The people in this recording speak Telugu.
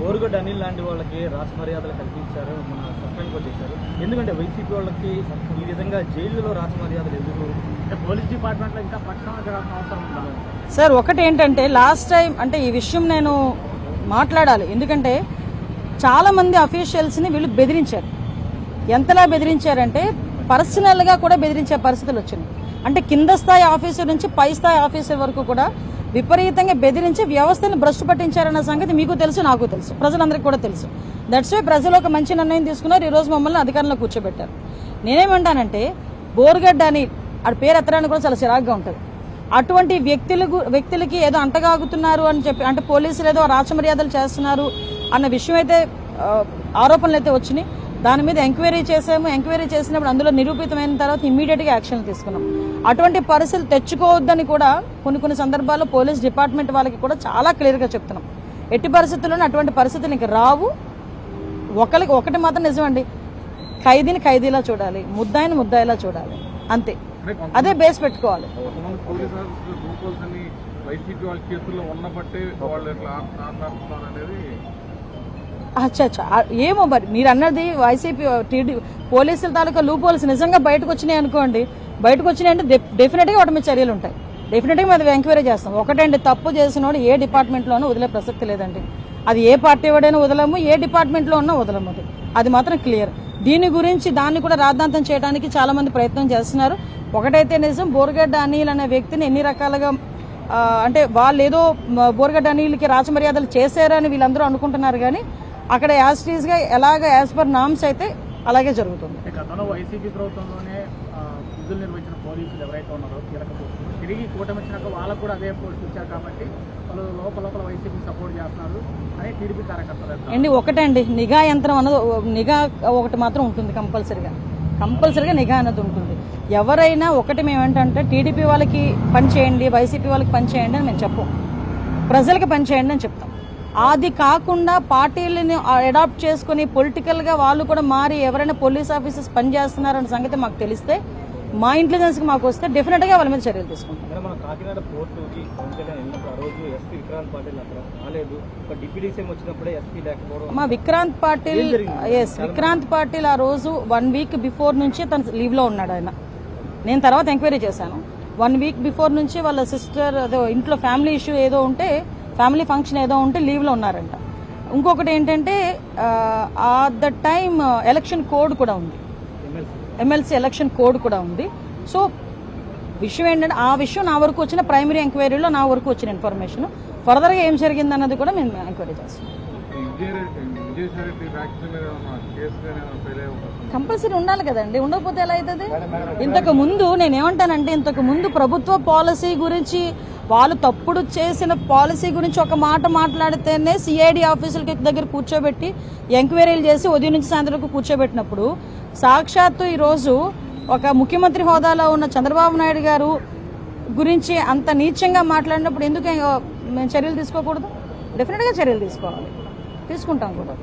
ఓరుగడ్డ అనిల్ లాంటి వాళ్ళకి రాష్ట్ర మర్యాదలు కల్పించారు, మన సస్పెండ్ కూడా చేశారు. ఎందుకంటే వైసీపీ వాళ్ళకి ఈ విధంగా జైలులో రాష్ట్ర మర్యాదలు ఎందుకు? పోలీస్ డిపార్ట్మెంట్లో ఇంకా పక్షాన అవసరం ఉందా సార్? ఒకటి ఏంటంటే లాస్ట్ టైం అంటే ఈ విషయం నేను మాట్లాడాలి, ఎందుకంటే చాలామంది అఫీషియల్స్ని వీళ్ళు బెదిరించారు. ఎంతలా బెదిరించారంటే పర్సనల్గా కూడా బెదిరించే పరిస్థితులు వచ్చినాయి. అంటే కింద స్థాయి ఆఫీసర్ నుంచి పై స్థాయి ఆఫీసర్ వరకు కూడా విపరీతంగా బెదిరించి వ్యవస్థను భ్రష్టు పట్టించారన్న సంగతి మీకు తెలుసు, నాకు తెలుసు, ప్రజలందరికీ కూడా తెలుసు. దట్స్ వై ప్రజలు ఒక మంచి నిర్ణయం తీసుకున్నారు, ఈరోజు మమ్మల్ని అధికారంలో కూర్చోబెట్టారు. నేనేమంటానంటే బోరుగడ్డ అని ఆడ పేరు ఎత్తడానికి కూడా చాలా చిరాగ్గా ఉంటుంది. అటువంటి వ్యక్తులకి ఏదో అంటగాగుతున్నారు అని చెప్పి, అంటే పోలీసులు ఏదో రాచమర్యాదలు చేస్తున్నారు అన్న విషయం అయితే ఆరోపణలు అయితే వచ్చినాయి. దాని మీద ఎంక్వైరీ చేసాము. ఎంక్వైరీ చేసినప్పుడు అందులో నిరూపితమైన తర్వాత ఇమ్మీడియట్గా యాక్షన్ తీసుకున్నాం. అటువంటి పరిస్థితులు తెచ్చుకోవద్దని కూడా కొన్ని సందర్భాల్లో పోలీస్ డిపార్ట్మెంట్ వాళ్ళకి కూడా చాలా క్లియర్గా చెప్తున్నాం. ఎట్టి పరిస్థితుల్లోనూ అటువంటి పరిస్థితులు ఇంక రావు. ఒకటి మాత్రం నిజమండి, ఖైదీని ఖైదీలా చూడాలి, ముద్దాయిని ముద్దాయిలా చూడాలి, అంతే. అదే బేస్ పెట్టుకోవాలి. అచ్చా ఏమో మరి మీరు అన్నది వైసీపీ పోలీసుల తాలూకా లూప్ హోల్స్ నిజంగా బయటకు వచ్చినాయి అనుకోండి. బయటకు వచ్చినాయంటే డెఫినెట్గా వాటి మీద చర్యలు ఉంటాయి. డెఫినెట్గా మేము ఎంక్వైరీ చేస్తాం. ఒకటండి, తప్పు చేసిన వాడు ఏ డిపార్ట్మెంట్లోనూ వదిలే ప్రసక్తి లేదండి. అది ఏ పార్టీ వాడైనా వదలము, ఏ డిపార్ట్మెంట్లో ఉన్నా వదలము. అది మాత్రం క్లియర్. దీని గురించి దాన్ని కూడా రాద్ధాంతం చేయడానికి చాలా మంది ప్రయత్నం చేస్తున్నారు. ఒకటైతే నిజం, బోరుగడ్డ అనిల్ అనే వ్యక్తిని ఎన్ని రకాలుగా అంటే వాళ్ళు ఏదో బోరుగడ్డ అనిల్కి రాచమర్యాదలు చేశారని వీళ్ళందరూ అనుకుంటున్నారు, కానీ అక్కడ యాజ్ పర్ నామ్స్ అయితే అలాగే జరుగుతుంది. గతంలో వైసీపీ ప్రభుత్వంలోనే విధులు నిర్వహించిన పోలీసులు ఎవరైతే ఉన్నారో తిరిగి కూటమి వచ్చినాక వాళ్ళకు కూడా అదే పోస్ట్ ఇచ్చారు కాబట్టి వాళ్ళు లోపల వైసీపీ సపోర్ట్ చేస్తున్నారు అని టీడీపీ కార్యకర్తలు అండి. ఒకటండి, నిఘా యంత్రం అన్నది, నిఘా ఒకటి మాత్రం ఉంటుంది కంపల్సరిగా నిఘా అన్నది ఉంటుంది. ఎవరైనా ఒకటి మేమేంటంటే టీడీపీ వాళ్ళకి పని చేయండి, వైసీపీ వాళ్ళకి పని చేయండి అని మేము చెప్పం, ప్రజలకి పని చేయండి అని చెప్తాం. అది కాకుండా పార్టీలని అడాప్ట్ చేసుకుని పొలిటికల్గా వాళ్ళు కూడా మారి ఎవరైనా పోలీస్ ఆఫీసర్స్ పనిచేస్తున్నారన్న సంగతి మాకు తెలిస్తే, మా ఇంటెలిజెన్స్కి మాకు వస్తే డెఫినెట్గా వాళ్ళ మీద చర్యలు తీసుకుంటాం. కాకినాడ పోర్టుకి వెళ్ళినప్పుడు ఆ రోజు ఎస్పీ విక్రాంత్ పాటిల్ అక్కడ రాలేదు, డిప్యూటీ సీఎం వచ్చినప్పుడే ఎస్పీ లేకపోవడం. మా విక్రాంత్ పాటిల్ ఆ రోజు 1 వీక్ బిఫోర్ నుంచి తను లీవ్లో ఉన్నాడు. ఆయన నేను తర్వాత ఎంక్వైరీ చేశాను. 1 వీక్ బిఫోర్ నుంచి వాళ్ళ సిస్టర్ అదో ఇంట్లో ఫ్యామిలీ ఇష్యూ ఏదో ఉంటే, ఫ్యామిలీ ఫంక్షన్ ఏదో ఉంటే లీవ్లో ఉన్నారంట. ఇంకొకటి ఏంటంటే at the time election code కూడా ఉంది, ఎమ్మెల్సీ ఎలక్షన్ కోడ్ కూడా ఉంది. సో విషయం ఏంటంటే ఆ విషయం నా వరకు వచ్చిన ప్రైమరీ ఎంక్వైరీలో నా వరకు వచ్చిన ఇన్ఫర్మేషన్. ఫర్దర్గా ఏం జరిగింది అన్నది కూడా మేము ఎంక్వైరీ చేస్తాం. కంపల్సరీ ఉండాలి కదండి, ఉండకపోతే ఎలా అవుతుంది? ఇంతకు ముందు ప్రభుత్వ పాలసీ గురించి, వాళ్ళు తప్పుడు చేసిన పాలసీ గురించి ఒక మాట మాట్లాడితేనే సిఐడి ఆఫీసుల దగ్గర కూర్చోబెట్టి ఎంక్వైరీలు చేసి ఉదయం నుంచి సాయంత్రం వరకు కూర్చోబెట్టినప్పుడు, సాక్షాత్తు ఈరోజు ఒక ముఖ్యమంత్రి హోదాలో ఉన్న చంద్రబాబు నాయుడు గారు గురించి అంత నీచంగా మాట్లాడినప్పుడు ఎందుకు మేము చర్యలు తీసుకోకూడదు? డెఫినెట్గా చర్యలు తీసుకుంటాం కూడా.